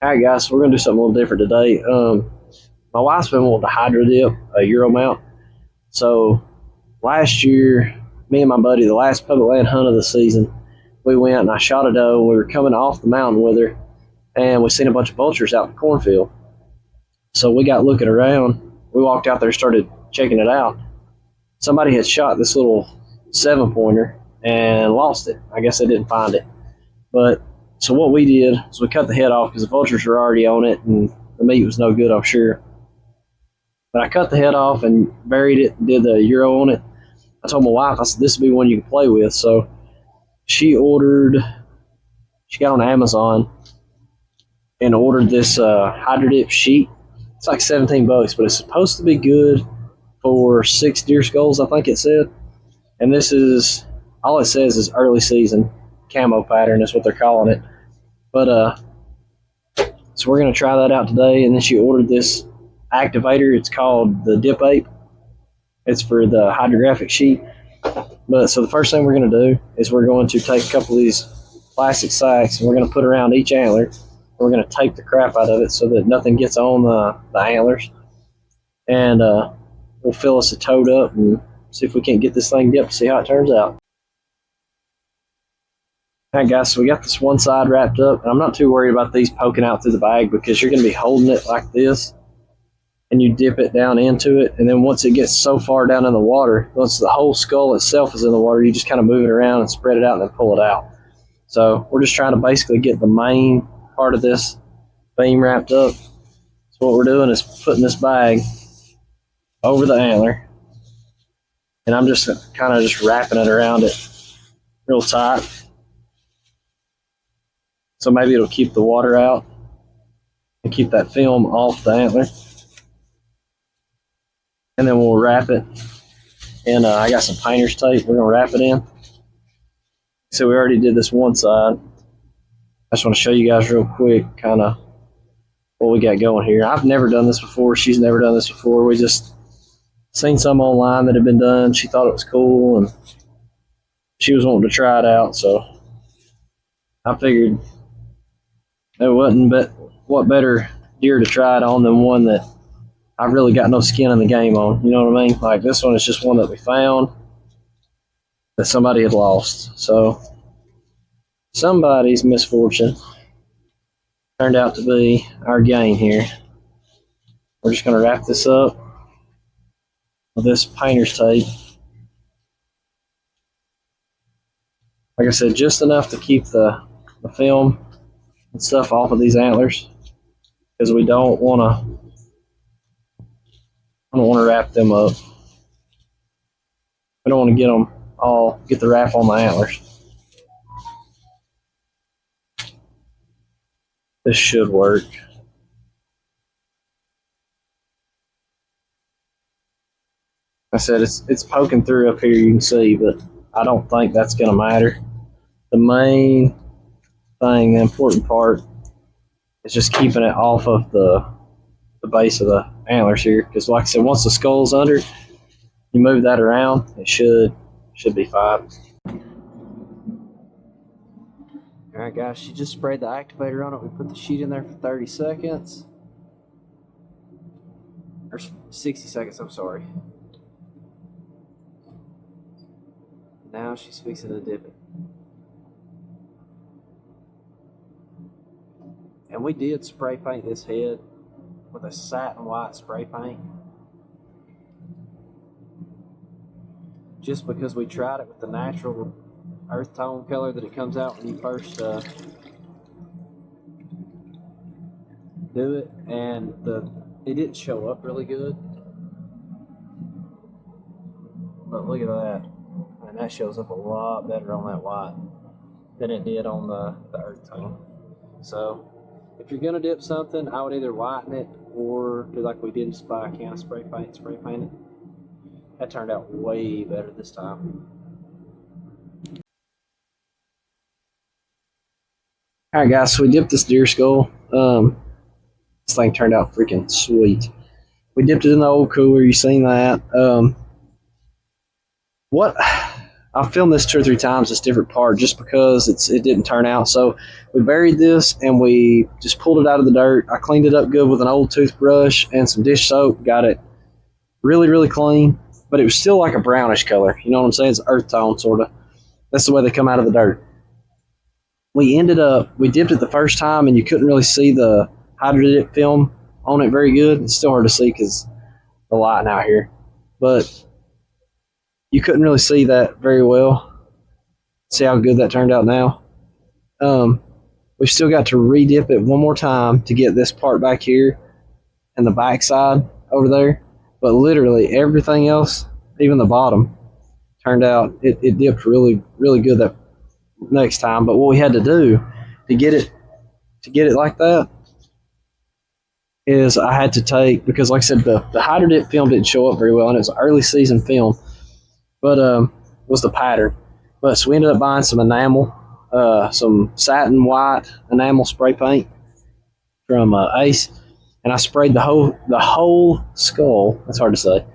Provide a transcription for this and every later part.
All right, guys, so we're gonna do something a little different today. My wife's been wanting to hydro dip a Euro mount. So last year, me and my buddy, the last public land hunt of the season, we went and I shot a doe. We were coming off the mountain with her, and we seen a bunch of vultures out in the cornfield. So we got looking around. We walked out there, started checking it out. Somebody had shot this little 7-pointer and lost it. I guess they didn't find it. But so what we did is we cut the head off because the vultures were already on it and the meat was no good, I'm sure. But I cut the head off and buried it and did the Euro on it. I told my wife, I said, this would be one you can play with. So she got on Amazon and ordered this hydro dip sheet. It's like $17, but it's supposed to be good for 6 deer skulls, I think it said. And this is, all it says is early season camo pattern is what they're calling it. But so we're gonna try that out today. And then she ordered this activator. It's called the Dip Ape. It's for the hydrographic sheet. But so the first thing we're gonna do is we're going to take a couple of these plastic sacks and we're gonna put around each antler. We're gonna tape the crap out of it so that nothing gets on the antlers. And we'll fill us a toad up and see if we can't get this thing dipped, see how it turns out. Alright guys, so we got this one side wrapped up, and I'm not too worried about these poking out through the bag because you're going to be holding it like this, and you dip it down into it, and then once it gets so far down in the water, once the whole skull itself is in the water, you just kind of move it around and spread it out and then pull it out. So we're just trying to basically get the main part of this beam wrapped up. So what we're doing is putting this bag over the antler, and I'm just kind of just wrapping it around it real tight. So maybe it'll keep the water out and keep that film off the antler. And then we'll wrap it. And I got some painter's tape. We're going to wrap it in. So we already did this one side. I just want to show you guys real quick kind of what we got going here. I've never done this before. She's never done this before. We just seen some online that had been done. She thought it was cool and she was wanting to try it out. So I figured there wasn't, but what better deer to try it on than one that I've really got no skin in the game on. You know what I mean? Like this one is just one that we found that somebody had lost. So somebody's misfortune turned out to be our gain here. We're just going to wrap this up with this painter's tape. Like I said, just enough to keep the film and stuff off of these antlers, because we don't want to wrap them up. We don't want to get the wrap on the antlers. This should work. I said it's poking through up here, you can see, but I don't think that's going to matter. The main thing, the important part, is just keeping it off of the base of the antlers here, because like I said, once the skull's under, you move that around, it should be fine. Alright guys, she just sprayed the activator on it. We put the sheet in there for 30 seconds. Or 60 seconds, I'm sorry. Now she's fixing to dip it. And we did spray paint this head with a satin white spray paint. Just because we tried it with the natural earth tone color that it comes out when you first do it, and it didn't show up really good. But look at that. And that shows up a lot better on that white than it did on the earth tone. So if you're gonna dip something, I would either whiten it or do like we did, just buy a can of spray paint it. That turned out way better this time. Alright guys, so we dipped this deer skull. This thing turned out freaking sweet. We dipped it in the old cooler, you seen that. What I've filmed this 2 or 3 times, this different part, just because it didn't turn out. So we buried this and we just pulled it out of the dirt. I cleaned it up good with an old toothbrush and some dish soap. Got it really, really clean, but it was still like a brownish color. You know what I'm saying? It's earth tone, sort of. That's the way they come out of the dirt. We dipped it the first time and you couldn't really see the hydro dip film on it very good. It's still hard to see because the lighting out here, but you couldn't really see that very well. See how good that turned out now. We've still got to re-dip it one more time to get this part back here and the back side over there, but literally everything else, even the bottom, turned out, it dipped really, really good that next time. But what we had to do to get it like that is I had to take, because like I said, the hydro dip film didn't show up very well, and it was an early season film, but was the pattern. But so we ended up buying some enamel, some satin white enamel spray paint from Ace, and I sprayed the whole skull. That's hard to say.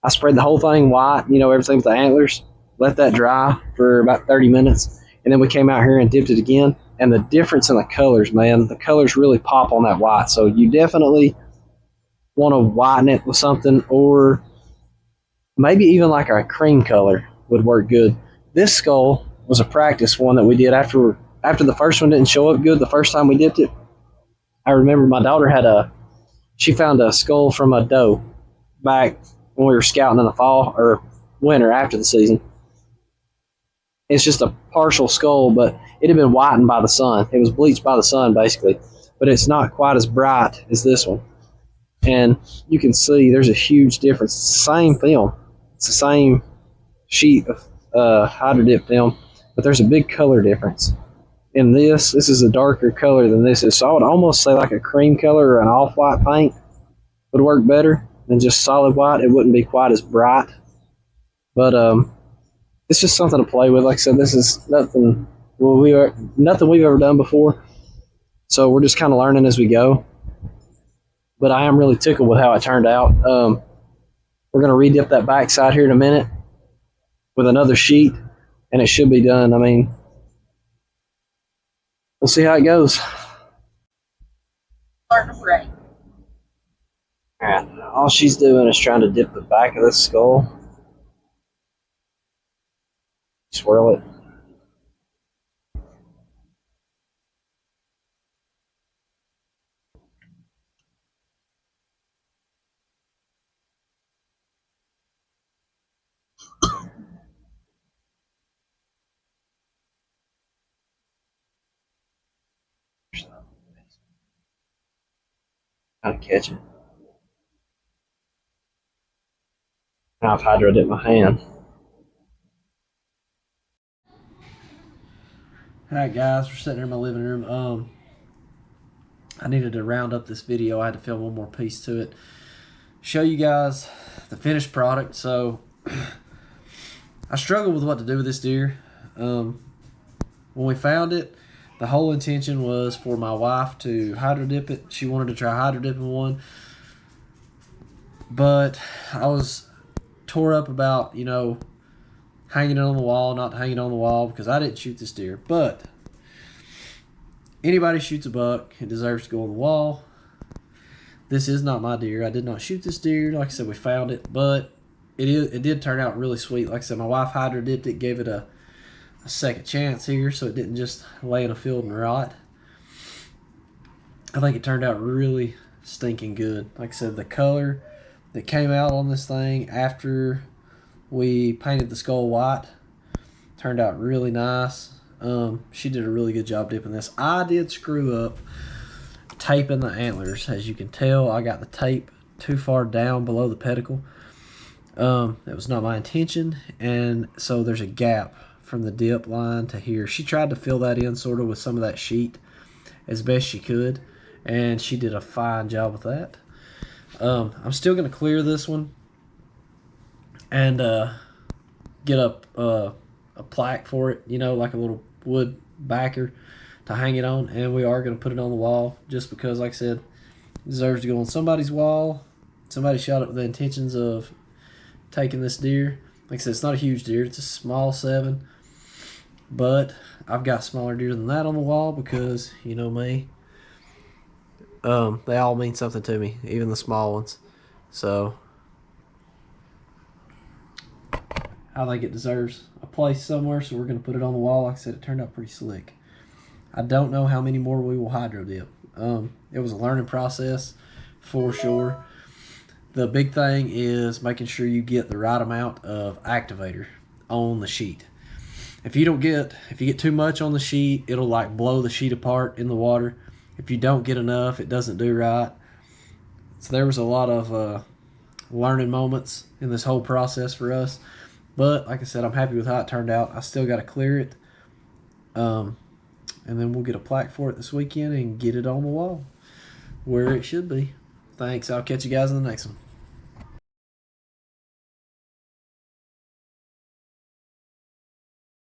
I sprayed the whole thing white, everything with the antlers, let that dry for about 30 minutes, and then we came out here and dipped it again. And the difference in the colors, man, the colors really pop on that white. So you definitely want to whiten it with something, or maybe even like a cream color would work good. This skull was a practice one that we did after the first one didn't show up good the first time we dipped it. I remember my daughter she found a skull from a doe back when we were scouting in the fall or winter after the season. It's just a partial skull, but it had been whitened by the sun. It was bleached by the sun, basically, but it's not quite as bright as this one. And you can see there's a huge difference. It's the same film. It's the same sheet of hydro dip film, but there's a big color difference. In this is a darker color than this is. So I would almost say like a cream color or an off-white paint would work better than just solid white. It wouldn't be quite as bright. But it's just something to play with. Like I said, this is nothing we've ever done before. So we're just kind of learning as we go. But I am really tickled with how it turned out. We're going to re-dip that back side here in a minute with another sheet, and it should be done. I mean, we'll see how it goes. Starting to break. Alright, all she's doing is trying to dip the back of this skull. Swirl it. Kind of catch it. Now I've hydro dipped my hand. Alright guys, we're sitting here in my living room. I needed to round up this video. I had to film one more piece to it. Show you guys the finished product. So I struggled with what to do with this deer. When we found it, the whole intention was for my wife to hydro dip it. She wanted to try hydro dipping one. But I was tore up about, hanging it on the wall, not hanging it on the wall, because I didn't shoot this deer. But anybody shoots a buck, it deserves to go on the wall. This is not my deer. I did not shoot this deer. Like I said, we found it, but it did turn out really sweet. Like I said, my wife hydro dipped it, gave it a second chance here, so it didn't just lay in a field and rot. I think it turned out really stinking good. Like I said, the color that came out on this thing after we painted the skull white turned out really nice. She did a really good job dipping this. I did screw up taping the antlers. As you can tell, I got the tape too far down below the pedicle. It was not my intention, and so there's a gap from the dip line to here. She tried to fill that in sort of with some of that sheet as best she could, and she did a fine job with that. I'm still going to clear this one and get a plaque for it, like a little wood backer to hang it on, and we are going to put it on the wall just because, like I said, it deserves to go on somebody's wall. Somebody shot it with the intentions of taking this deer. Like I said, it's not a huge deer. It's a small 7. But I've got smaller deer than that on the wall because, you know me, they all mean something to me, even the small ones. So I think it deserves a place somewhere, so we're going to put it on the wall. Like I said, it turned out pretty slick. I don't know how many more we will hydro dip. It was a learning process for sure. The big thing is making sure you get the right amount of activator on the sheet. If you get too much on the sheet, it'll like blow the sheet apart in the water. If you don't get enough, it doesn't do right. So there was a lot of learning moments in this whole process for us. But like I said, I'm happy with how it turned out. I still got to clear it. And then we'll get a plaque for it this weekend and get it on the wall where it should be. Thanks. I'll catch you guys in the next one.